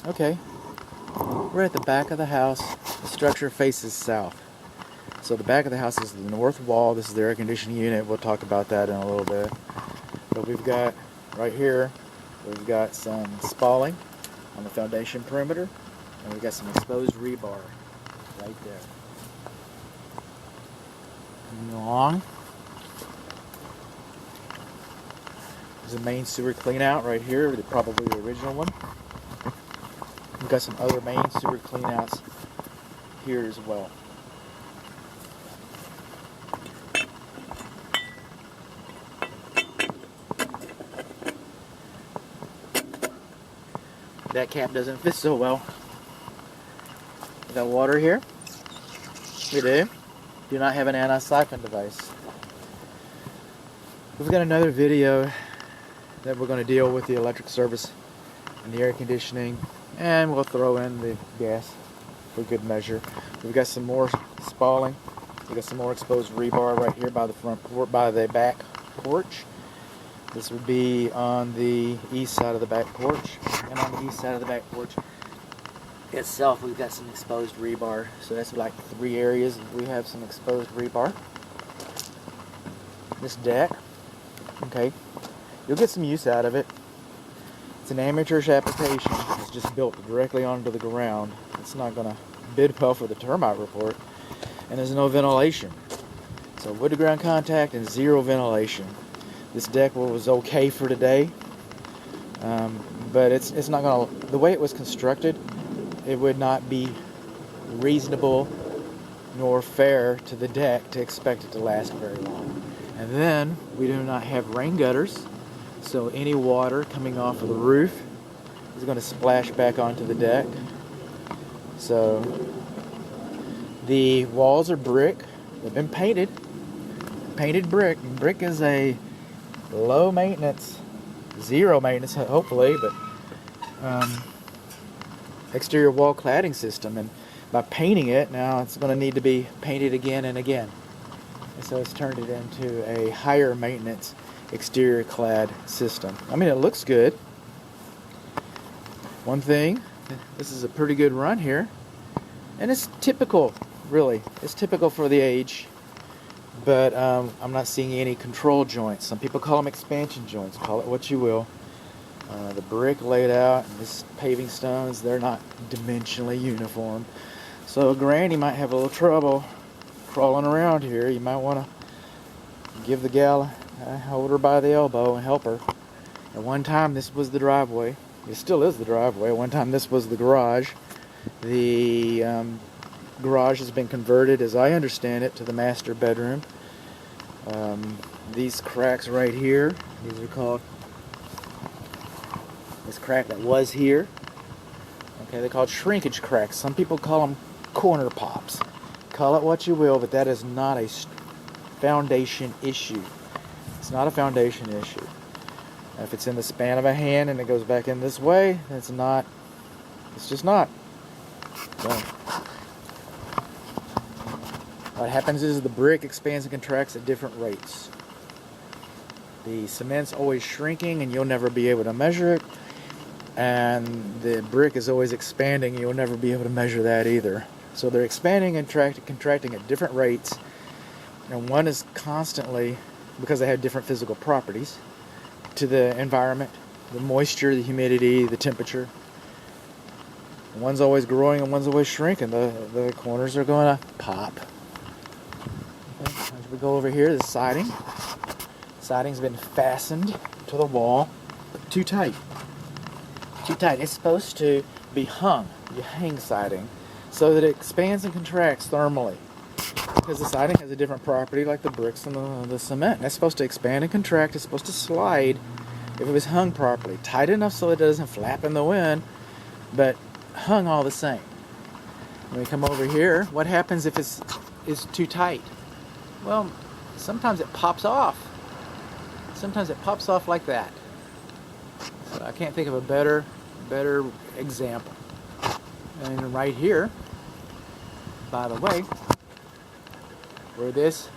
Okay, we're at the back of the house. The structure faces south. So the back of the house is the north wall. This is the air conditioning unit. We'll talk about that in a little bit. But we've got, right here, we've got some spalling on the foundation perimeter. And we've got some exposed rebar right there. Moving along. There's a main sewer clean out right here, probably the original one. We've got some other main sewer clean outs here as well. That cap doesn't fit so well. We got water here. We do. Do not have an anti-siphon device. We've got another video that we're going to deal with the electric service and the air conditioning, and we'll throw in the gas for good measure. We've got some more spalling. We've got some more exposed rebar right here by the back porch. This would be on the east side of the back porch, and on the east side of the back porch itself we've got some exposed rebar. So that's like 3 areas we have some exposed rebar. This deck, okay, you'll get some use out of it. It's an amateurish application. It's just built directly onto the ground. It's not going to bid well for the termite report, and there's no ventilation. So wood to ground contact and 0 ventilation. This deck was okay for today, but it's not going to, the way it was constructed, it would not be reasonable nor fair to the deck to expect it to last very long. And then we do not have rain gutters, so any water coming off of the roof is going to splash back onto the deck. So the walls are brick. They've been painted brick. Brick is a low maintenance, 0 maintenance hopefully, but exterior wall cladding system, and by painting it now it's going to need to be painted again and again, and so it's turned it into a higher maintenance exterior clad system. I mean, it looks good. One thing, this is a pretty good run here, and it's typical, really, it's typical for the age. But I'm not seeing any control joints. Some people call them expansion joints. Call it what you will. The brick laid out and this paving stones, they're not dimensionally uniform. So Granny might have a little trouble crawling around here. You might want to give the gal, hold her by the elbow and help her. At one time this was the driveway. It still is the driveway. At one time this was the garage. The garage has been converted, as I understand it, to the master bedroom. These cracks right here, these are called, this crack that was here, okay, they're called shrinkage cracks. Some people call them corner pops. Call it what you will, but that is not a foundation issue. It's not a foundation issue. If it's in the span of a hand and it goes back in this way, it's not, it's just not. So, what happens is the brick expands and contracts at different rates. The cement's always shrinking and you'll never be able to measure it. And the brick is always expanding and you'll never be able to measure that either. So they're expanding and contracting at different rates. And one is constantly, because they have different physical properties to the environment, the moisture, the humidity, the temperature. One's always growing and one's always shrinking. The corners are going to pop. As we go over here, the siding. Siding's been fastened to the wall, but too tight. Too tight. It's supposed to be hung. You hang siding so that it expands and contracts thermally. Because the siding has a different property like the bricks and the cement. And it's supposed to expand and contract. It's supposed to slide if it was hung properly. Tight enough so it doesn't flap in the wind, but hung all the same. When we come over here, what happens if it's too tight? Well, sometimes it pops off. Sometimes it pops off like that. So I can't think of a better example. And right here, by the way, where this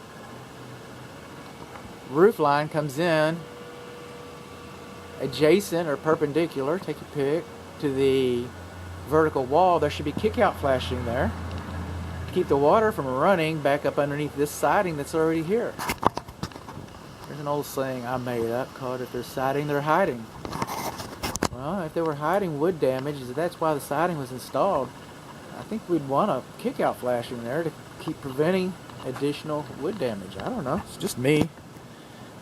roof line comes in, adjacent or perpendicular, take your pick, to the vertical wall, there should be kick-out flashing there to keep the water from running back up underneath this siding that's already here. There's an old saying I made up called, if there's siding, they're hiding. Well, if they were hiding wood damage, that's why the siding was installed. I think we'd want a kick-out flashing there to keep preventing additional wood damage. I don't know. It's just me.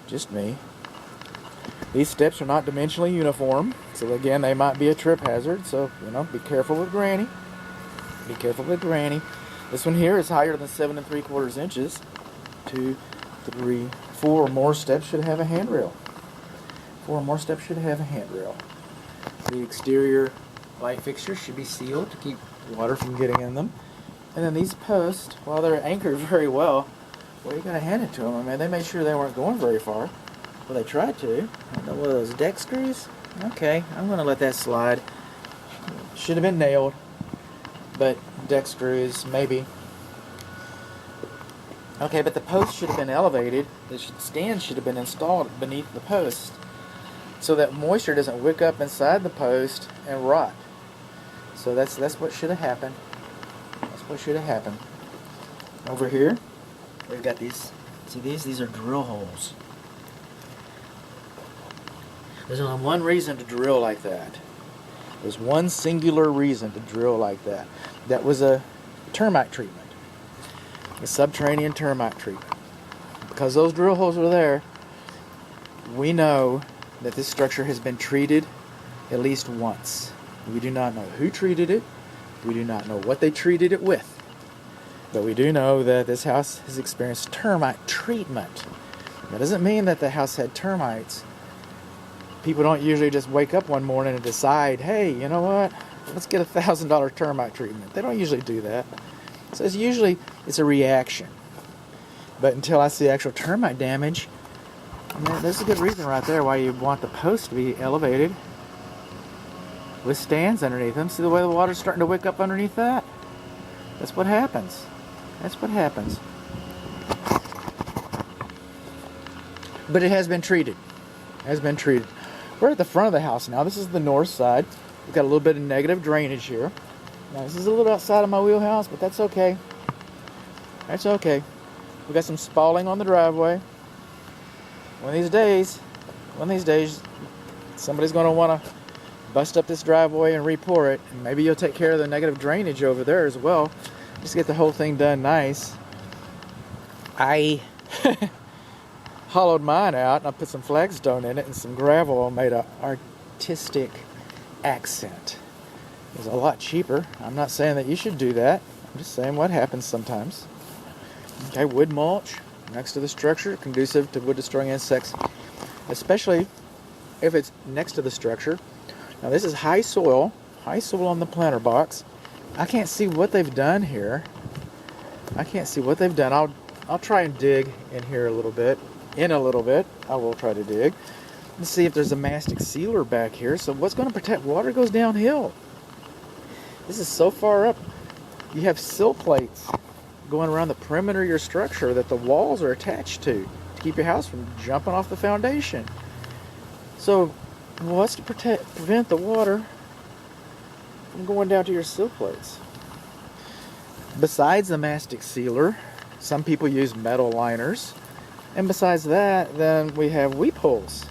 Just me. These steps are not dimensionally uniform, so again, they might be a trip hazard. So, be careful with Granny. Be careful with Granny. This one here is higher than 7 3/4 inches. 2, 3, 4 or more steps should have a handrail. 4 or more steps should have a handrail. The exterior light fixtures should be sealed to keep water from getting in them. And then these posts, while they're anchored very well, you gotta hand it to them. I mean, they made sure they weren't going very far. Well, they tried to. I don't know, what are those, deck screws? Okay, I'm gonna let that slide. Should have been nailed, but deck screws, maybe. Okay, but the post should have been elevated. The stand should have been installed beneath the post so that moisture doesn't wick up inside the post and rot. So that's what should have happened. That's what should have happened. Over here, we've got these. See these? These are drill holes. There's only one reason to drill like that. There's one singular reason to drill like that. That was a termite treatment. A subterranean termite treatment. Because those drill holes were there, we know that this structure has been treated at least once. We do not know who treated it. We do not know what they treated it with. But we do know that this house has experienced termite treatment. That doesn't mean that the house had termites. People don't usually just wake up one morning and decide, hey, you know what? Let's get $1,000 termite treatment. They don't usually do that. So it's a reaction. But until I see actual termite damage, there's a good reason right there why you want the post to be elevated with stands underneath them. See the way the water's starting to wick up underneath that? That's what happens. That's what happens. But it has been treated. It has been treated. We're at the front of the house now. This is the north side. We've got a little bit of negative drainage here. Now this is a little outside of my wheelhouse, but that's okay. That's okay. We got some spalling on the driveway. One of these days, somebody's going to want to bust up this driveway and re-pour it, and maybe you'll take care of the negative drainage over there as well. Just get the whole thing done nice. I hollowed mine out and I put some flagstone in it and some gravel and made an artistic accent. It was a lot cheaper. I'm not saying that you should do that. I'm just saying what happens sometimes. Okay, wood mulch next to the structure, conducive to wood destroying insects, especially if it's next to the structure. Now this is high soil on the planter box. I can't see what they've done here. I can't see what they've done. I'll try and dig in here a little bit. I will try to dig. Let's see if there's a mastic sealer back here. So what's going to protect water goes downhill. This is so far up. You have sill plates going around the perimeter of your structure that the walls are attached to keep your house from jumping off the foundation. So what's to prevent the water from going down to your sill plates? Besides the mastic sealer, some people use metal liners. And besides that, then we have weep holes.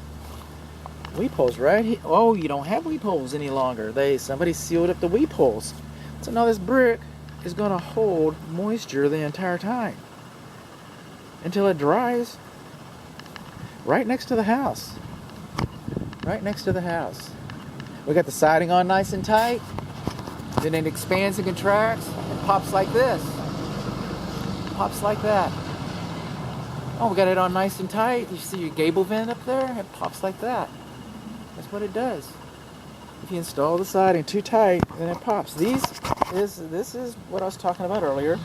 Weep holes right here. Oh, you don't have weep holes any longer. Somebody sealed up the weep holes. So now this brick is going to hold moisture the entire time until it dries right next to the house. Right next to the house. We got the siding on nice and tight. Then it expands and contracts and pops like this. Pops like that. Oh, we got it on nice and tight. You see your gable vent up there? It pops like that. That's what it does. If you install the siding too tight, then it pops. This is what I was talking about earlier.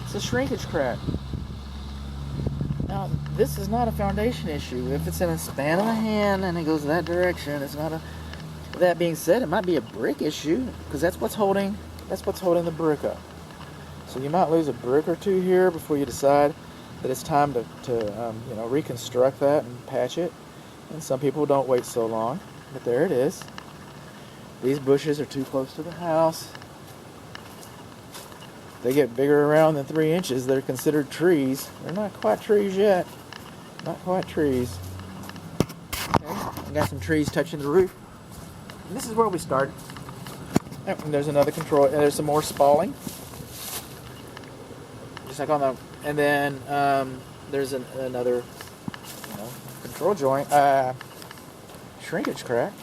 It's a shrinkage crack. Now, this is not a foundation issue. If it's in a span of a hand and it goes that direction, it's not a... That being said, it might be a brick issue because that's what's holding the brick up. So you might lose a brick or two here before you decide that it's time to reconstruct that and patch it. And some people don't wait so long, but there it is. These bushes are too close to the house. They get bigger around than 3 inches. They're considered trees. They're not quite trees yet. Not quite trees. Okay, I got some trees touching the roof. And this is where we started. Oh, and there's another control. And there's some more spalling. Just like on the. And then there's another, control joint. Shrinkage crack.